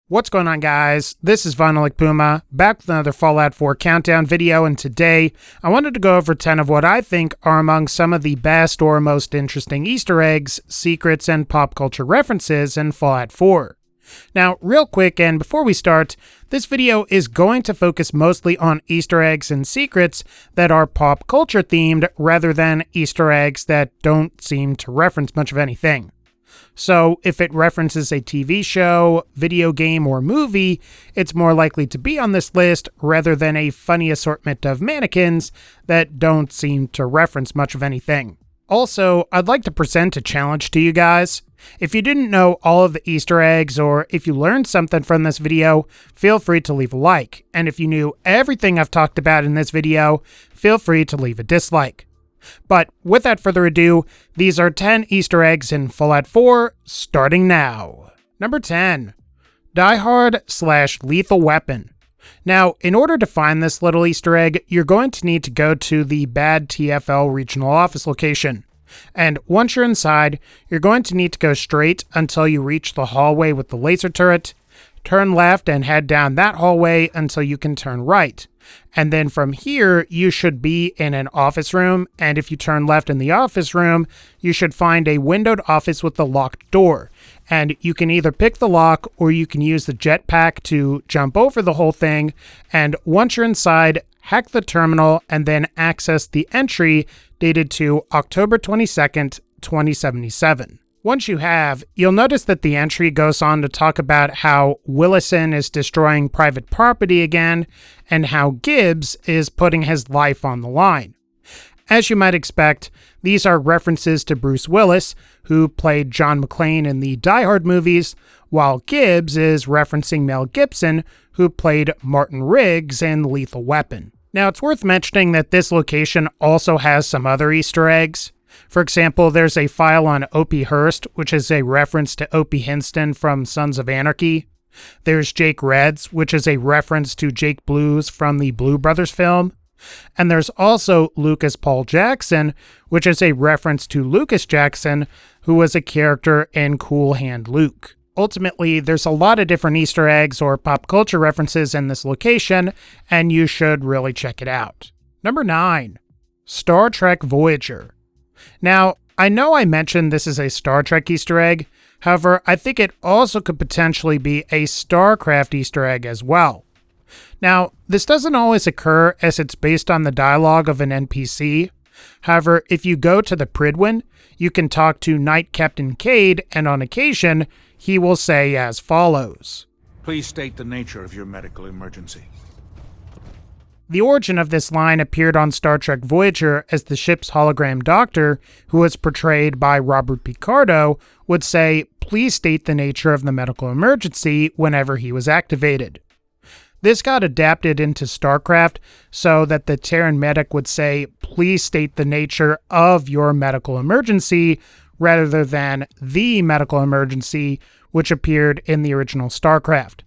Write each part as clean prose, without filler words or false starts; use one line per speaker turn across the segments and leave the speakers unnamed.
What's going on, guys? This is VinylicPuma, back with another Fallout 4 countdown video, and today I wanted to go over 10 of what I think are among some of the best or most interesting Easter eggs, secrets, and pop culture references in Fallout 4. Now, real quick, and before we start, this video is going to focus mostly on Easter eggs and secrets that are pop culture themed rather than Easter eggs that don't seem to reference much of anything. So if it references a TV show, video game, or movie, it's more likely to be on this list rather than a funny assortment of mannequins that don't seem to reference much of anything. Also, I'd like to present a challenge to you guys. If you didn't know all of the Easter eggs, or if you learned something from this video, feel free to leave a like. And if you knew everything I've talked about in this video, feel free to leave a dislike. But without further ado, these are 10 Easter eggs in Fallout 4, starting now. Number 10. Die Hard/Lethal Weapon. Now, in order to find this little Easter egg, you're going to need to go to the Bad TFL regional office location. And once you're inside, you're going to need to go straight until you reach the hallway with the laser turret, turn left and head down that hallway until you can turn right. And then from here, you should be in an office room, and if you turn left in the office room, you should find a windowed office with a locked door. And you can either pick the lock, or you can use the jetpack to jump over the whole thing, and once you're inside, hack the terminal and then access the entry dated to October 22nd, 2077. Once you have, you'll notice that the entry goes on to talk about how WILLISON is destroying private property again, and how GIBBS is putting his life on the line. As you might expect, these are references to Bruce Willis, who played John McClane in the Die Hard movies, while GIBBS is referencing Mel Gibson, who played Martin Riggs in Lethal Weapon. Now, it's worth mentioning that this location also has some other Easter eggs. For example, there's a file on Opie Hearst, which is a reference to Opie Hinston from Sons of Anarchy. There's Jake Reds, which is a reference to Jake Blues from the Blue Brothers film. And there's also Lucas Paul Jackson, which is a reference to Lucas Jackson, who was a character in Cool Hand Luke. Ultimately, there's a lot of different Easter eggs or pop culture references in this location, and you should really check it out. Number 9. Star Trek Voyager. Now, I know I mentioned this is a Star Trek Easter egg, however, I think it also could potentially be a STARCRAFT Easter egg as well. Now, this doesn't always occur as it's based on the dialogue of an NPC. However, if you go to the Pridwin, you can talk to Knight Captain Cade, and on occasion, he will say as follows.
Please state the nature of your medical emergency.
The origin of this line appeared on Star Trek Voyager as the ship's hologram doctor, who was portrayed by Robert Picardo, would say, "Please state the nature of the medical emergency," whenever he was activated. This got adapted into STARCRAFT so that the Terran medic would say, "Please state the nature of your medical emergency," rather than "the medical emergency," which appeared in the original STARCRAFT.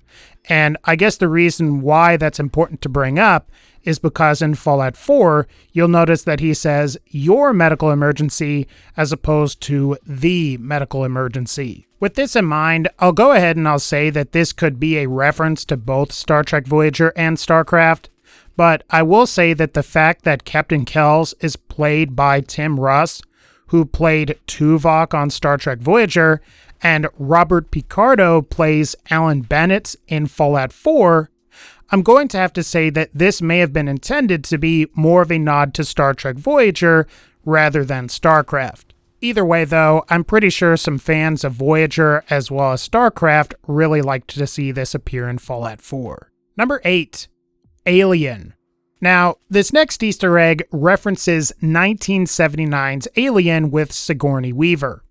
And I guess the reason why that's important to bring up is because in Fallout 4, you'll notice that he says "your medical emergency" as opposed to "the medical emergency." With this in mind, I'll go ahead and I'll say that this could be a reference to both Star Trek Voyager and STARCRAFT, but I will say that the fact that Captain Kells is played by Tim Russ, who played Tuvok on Star Trek Voyager, and Robert Picardo plays Alan Bennett in Fallout 4, I'm going to have to say that this may have been intended to be more of a nod to Star Trek Voyager rather than STARCRAFT. Either way, though, I'm pretty sure some fans of Voyager as well as STARCRAFT really liked to see this appear in Fallout 4. Number 8. Alien. Now, this next Easter egg references 1979's Alien with Sigourney Weaver.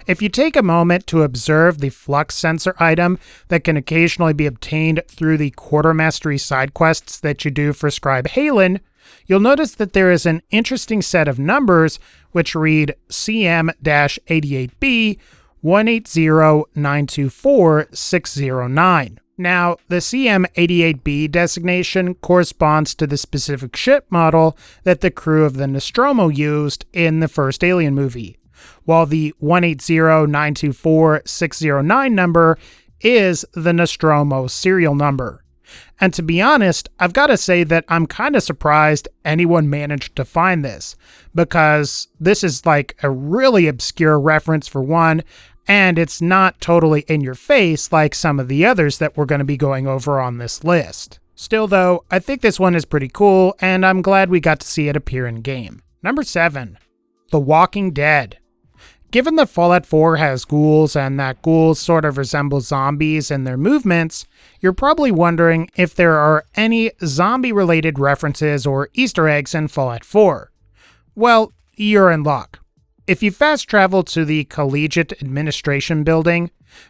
If you take a moment to observe the flux sensor item that can occasionally be obtained through the Quartermastery side quests that you do for Scribe Halen, you'll notice that there is an interesting set of numbers which read CM-88B 180924609. Now, the CM-88B designation corresponds to the specific ship model that the crew of the Nostromo used in the first Alien movie, while the 180924609 number is the NOSTROMO'S serial number. And to be honest, I've got to say that I'm kind of surprised anyone managed to find this, because this is like a really obscure reference for one, and it's not totally in your face like some of the others that we're going to be going over on this list. Still though, I think this one is pretty cool, and I'm glad we got to see it appear in game. Number 7. The Walking Dead. Given that Fallout 4 has ghouls and that ghouls sort of resemble zombies in their movements, you're probably wondering if there are any zombie-related references or Easter eggs in Fallout 4. Well, you're in luck. If you fast travel to the Collegiate Administration Building,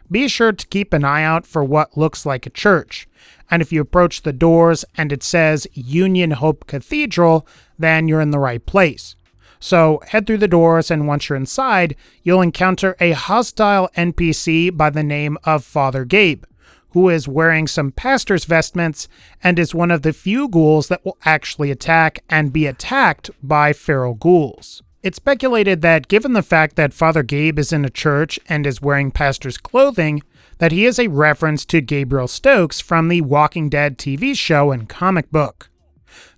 be sure to keep an eye out for what looks like a church, and if you approach the doors and it says Union Hope Cathedral, then you're in the right place. So head through the doors, and once you're inside, you'll encounter a hostile NPC by the name of Father Gabe, who is wearing some pastor's vestments and is one of the few ghouls that will actually attack and be attacked by feral ghouls. It's speculated that given the fact that Father Gabe is in a church and is wearing pastor's clothing, that he is a reference to Gabriel Stokes from the Walking Dead TV show and comic book.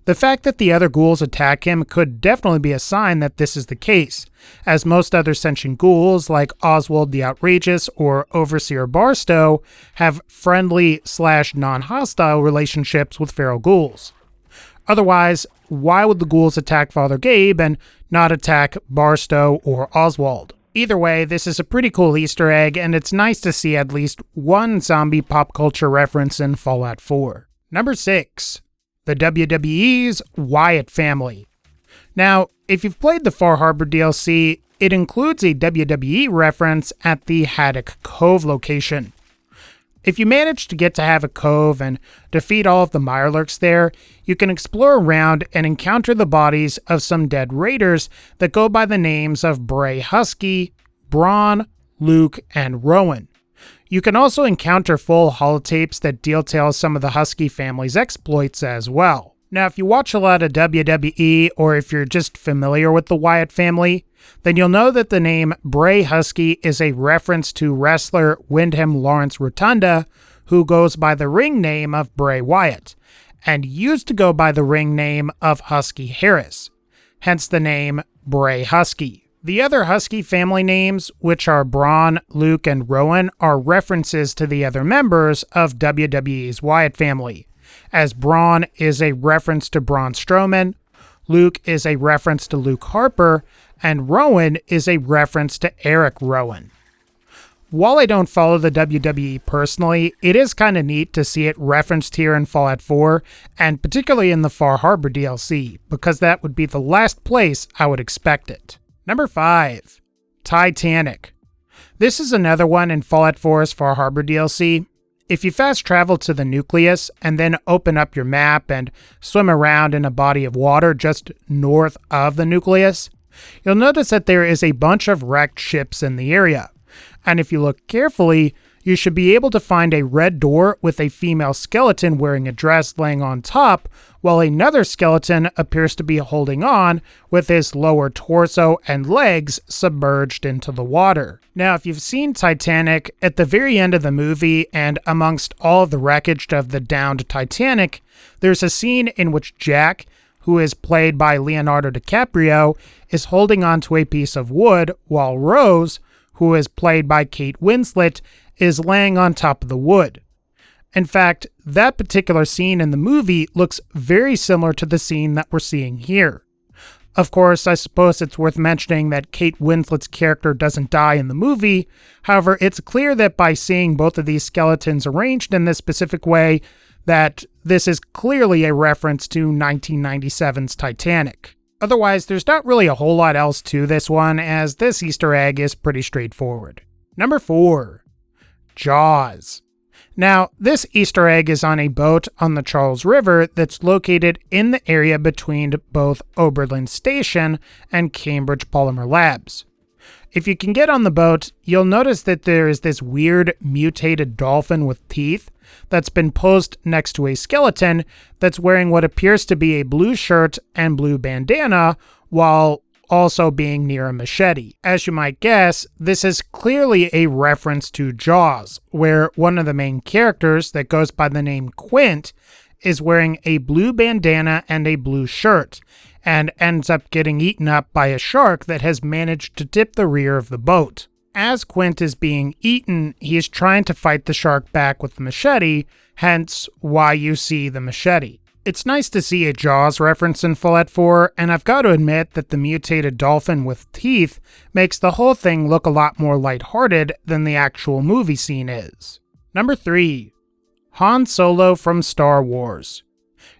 The fact that the other ghouls attack him could definitely be a sign that this is the case, as most other sentient ghouls like Oswald the Outrageous or Overseer Barstow have friendly/non-hostile relationships with feral ghouls. Otherwise, why would the ghouls attack Father Gabe and not attack Barstow or Oswald? Either way, this is a pretty cool Easter egg, and it's nice to see at least one zombie pop culture reference in Fallout 4. Number 6. The WWE'S WYATT family. Now, if you've played the Far Harbor DLC, it includes a WWE reference at the Haddock Cove location. If you manage to get to Havoc Cove and defeat all of the Mirelurks there, you can explore around and encounter the bodies of some dead raiders that go by the names of Bray Husky, Braun, Luke, and Rowan. You can also encounter full holotapes that detail some of the Husky family's exploits as well. Now, if you watch a lot of WWE, or if you're just familiar with the WYATT family, then you'll know that the name Bray Husky is a reference to wrestler Wyndham Lawrence Rotunda, who goes by the ring name of Bray Wyatt, and used to go by the ring name of Husky Harris, hence the name Bray Husky. The other Husky family names, which are Braun, Luke, and Rowan, are references to the other members of WWE's WYATT family, as Braun is a reference to Braun Strowman, Luke is a reference to Luke Harper, and Rowan is a reference to Eric Rowan. While I don't follow the WWE personally, it is kind of neat to see it referenced here in Fallout 4, and particularly in the Far Harbor DLC, because that would be the last place I would expect it. Number 5. Titanic. This is another one in Fallout 4's Far Harbor DLC. If you fast travel to the nucleus and then open up your map and swim around in a body of water just north of the nucleus, you'll notice that there is a bunch of wrecked ships in the area. And if you look carefully, you should be able to find a red door with a female skeleton wearing a dress laying on top, while another skeleton appears to be holding on with his lower torso and legs submerged into the water. Now, if you've seen Titanic, at the very end of the movie and amongst all of the wreckage of the downed Titanic, there's a scene in which Jack, who is played by Leonardo DiCaprio, is holding onto a piece of wood, while Rose, who is played by Kate Winslet, is laying on top of the wood. In fact, that particular scene in the movie looks very similar to the scene that we're seeing here. Of course, I suppose it's worth mentioning that Kate Winslet's character doesn't die in the movie. However, it's clear that by seeing both of these skeletons arranged in this specific way, that this is clearly a reference to 1997's Titanic. Otherwise, there's not really a whole lot else to this one, as this Easter egg is pretty straightforward. Number 4. Jaws. Now, this Easter egg is on a boat on the Charles River that's located in the area between both Oberlin Station and Cambridge Polymer Labs. If you can get on the boat, you'll notice that there is this weird mutated dolphin with teeth that's been posed next to a skeleton that's wearing what appears to be a blue shirt and blue bandana while also being near a machete. As you might guess, this is clearly a reference to Jaws, where one of the main characters that goes by the name Quint is wearing a blue bandana and a blue shirt, and ends up getting eaten up by a shark that has managed to dip the rear of the boat. As Quint is being eaten, he is trying to fight the shark back with the machete, hence why you see the machete. It's nice to see a Jaws reference in Fallout 4, and I've got to admit that the mutated dolphin with teeth makes the whole thing look a lot more lighthearted than the actual movie scene is. Number 3. Han Solo from Star Wars.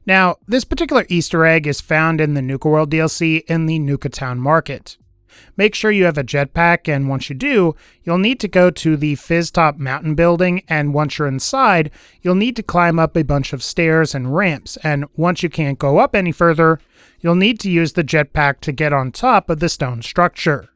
Now, this particular Easter egg is found in the Nuka World DLC in the Nuka Town Market. Make sure you have a jetpack, and once you do, you'll need to go to the Fizztop Mountain building, and once you're inside, you'll need to climb up a bunch of stairs and ramps, and once you can't go up any further, you'll need to use the jetpack to get on top of the stone structure.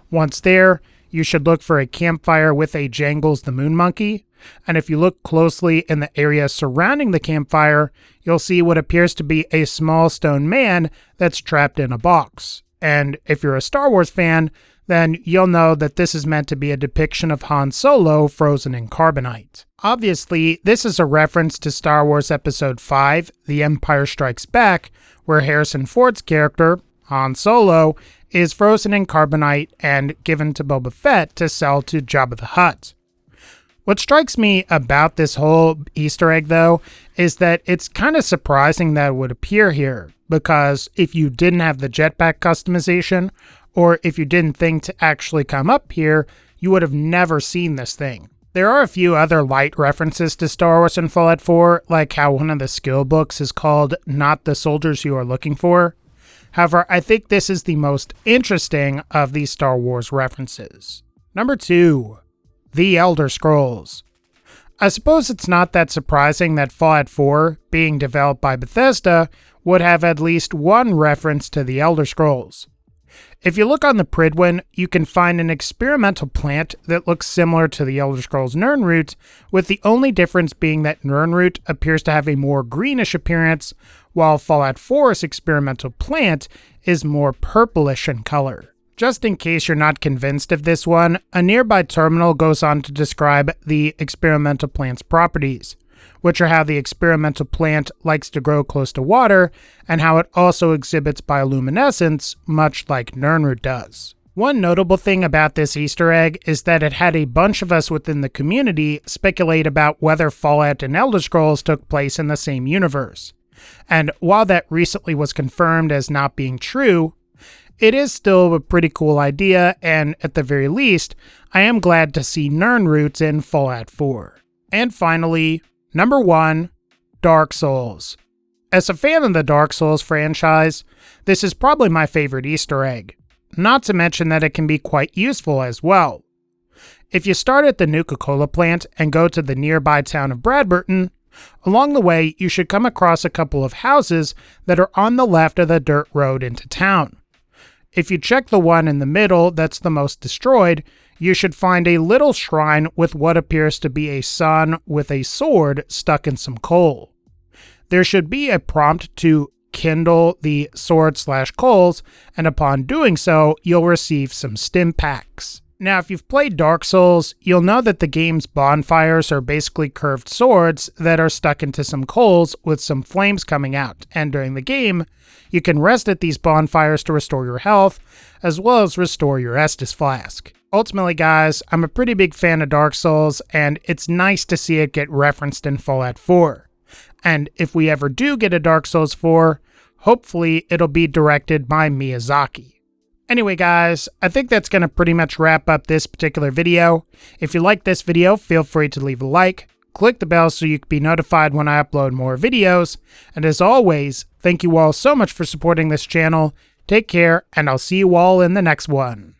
Once there, you should look for a campfire with a Jangles the Moon Monkey, and if you look closely in the area surrounding the campfire, you'll see what appears to be a small stone man that's trapped in a box. And if you're a Star Wars fan, then you'll know that this is meant to be a depiction of Han Solo frozen in carbonite. Obviously, this is a reference to Star Wars Episode 5, The Empire Strikes Back, where Harrison Ford's character, Han Solo, is frozen in carbonite and given to Boba Fett to sell to Jabba the Hutt. What strikes me about this whole Easter egg, though, is that it's kind of surprising that it would appear here, because if you didn't have the jetpack customization, or if you didn't think to actually come up here, you would have never seen this thing. There are a few other light references to Star Wars in Fallout 4, like how one of the skill books is called Not the Soldiers You Are Looking For. However, I think this is the most interesting of these Star Wars references. Number 2. The Elder Scrolls. I suppose it's not that surprising that Fallout 4, being developed by Bethesda, would have at least one reference to the Elder Scrolls. If you look on the Pridwin, you can find an experimental plant that looks similar to the Elder Scrolls Nirnroot, with the only difference being that Nirnroot appears to have a more greenish appearance, while Fallout 4's experimental plant is more purplish in color. Just in case you're not convinced of this one, a nearby terminal goes on to describe the experimental plant's properties, which are how the experimental plant likes to grow close to water, and how it also exhibits bioluminescence, much like Nirnroot does. One notable thing about this Easter egg is that it had a bunch of us within the community speculate about whether Fallout and Elder Scrolls took place in the same universe. And while that recently was confirmed as not being true, it is still a pretty cool idea, and at the very least, I am glad to see Nirnroots in Fallout 4. And finally, number 1, Dark Souls. As a fan of the Dark Souls franchise, this is probably my favorite Easter egg, not to mention that it can be quite useful as well. If you start at the Nuka-Cola plant and go to the nearby town of Bradburton, along the way you should come across a couple of houses that are on the left of the dirt road into town. If you check the one in the middle that's the most destroyed, you should find a little shrine with what appears to be a sun with a sword stuck in some coal. There should be a prompt to kindle the sword/coals, and upon doing so, you'll receive some stim packs. Now, if you've played Dark Souls, you'll know that the game's bonfires are basically curved swords that are stuck into some coals with some flames coming out, and during the game, you can rest at these bonfires to restore your health, as well as restore your Estus flask. Ultimately, guys, I'm a pretty big fan of Dark Souls, and it's nice to see it get referenced in Fallout 4. And if we ever do get a Dark Souls 4, hopefully it'll be directed by Miyazaki. Anyway, guys, I think that's going to pretty much wrap up this particular video. If you like this video, feel free to leave a like, click the bell so you can be notified when I upload more videos, and as always, thank you all so much for supporting this channel. Take care, and I'll see you all in the next one.